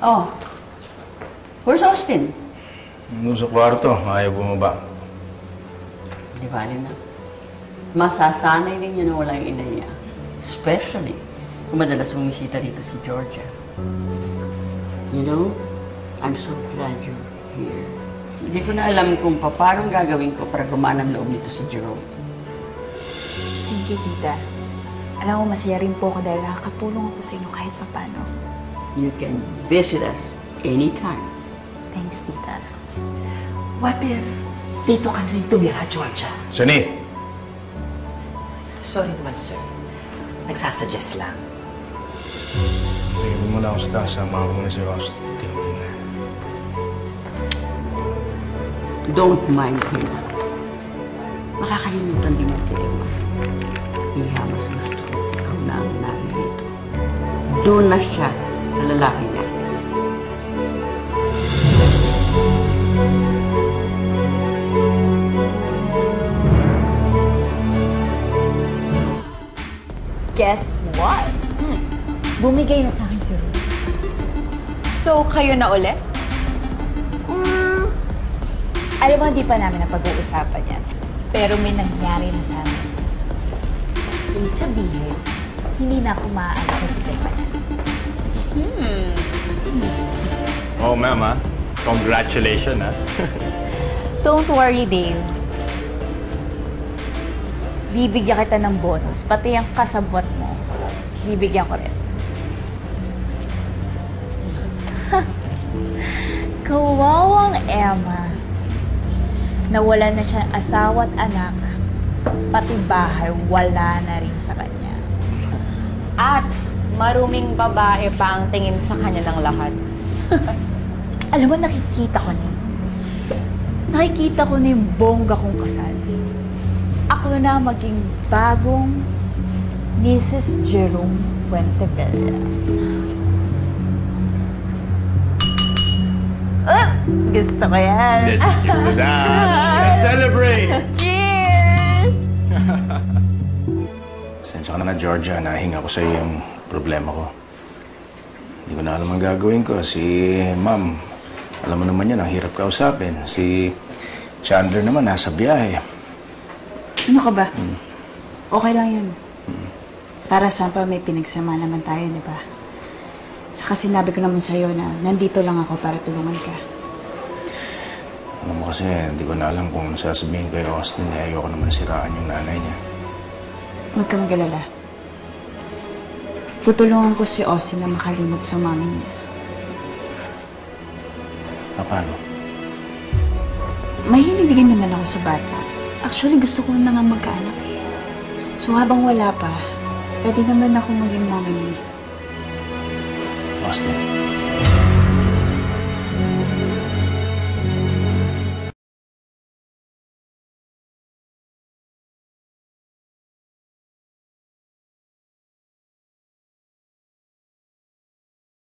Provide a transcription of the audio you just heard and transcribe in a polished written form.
Oh. Where's Austin? Doon sa kwarto. Ayaw bumaba. Di ba, na? Masasanay din niya na wala yung ina niya. Especially kung madalas bumisita rito si Georgia. You know, I'm so glad you're here. Hindi ko na alam kung paano gagawin ko para gumana ang loob nito si Jerome. Thank you, tita. Alam mo, masaya rin po ako dahil nakakatulong ako sa inyo kahit paano. You can visit us anytime. Thanks, tita. What if dito ka na rin tumira, Georgia? Sunny! Sorry naman, sir. Nagsasuggest lang. Sige, muna ako sa taas. Sama ko muna si Austin. Don't mind him. Makakalimutan din yan si Emma. Iha, mas gusto ko ikaw na ang narito. Doon na siya sa lalaki niya. Guess what? Bumigay na sa akin si Ruth. So, kayo na ulit? Alam mo, hindi pa namin napag-uusapan yan. Pero may nangyari na sa amin. So, ibig sabihin, hindi na ako maaalis sa sistema niya. Oh, ma'am, ha? Congratulations, ha? Don't worry, Dale. Bibigyan kita ng bonus. Pati yung kasabot mo, bibigyan ko rin. Kawawang Emma. Nawalan na siya ng asawa at anak. Pati bahay, wala na rin sa kanya. At maruming babae pa ang tingin sa kanya ng lahat. Alam mo, nakikita ko na yung bongga kong kasal. Ako na maging bagong Mrs. Jerome Fuentebella. Gusto ko yan. Let's give to that. Let's celebrate! Cheers! Pasensya ka na, Georgia. Nahinga ko sa iyo yung problema ko. Hindi ko na alam ang gagawin ko. Si Ma'am, alam mo naman yan, ang hirap kausapin. Si Chandler naman, nasa biyahe. Ano ka ba? Okay lang yun. Para saan pa may pinagsama naman tayo, di ba? Saka sinabi ko naman sa'yo na nandito lang ako para tulungan ka. Alam mo kasi, hindi ko na alam kung sasabihin kay Austin na ayoko naman siraan yung nanay niya. Huwag ka mag-alala. Tutulungan ko si Austin na makalimot sa mami niya. Paano? Mahilig din naman ako sa bata. Actually, gusto ko na nga magkaanak eh. So habang wala pa, pwede naman ako maging mami niya. Austin.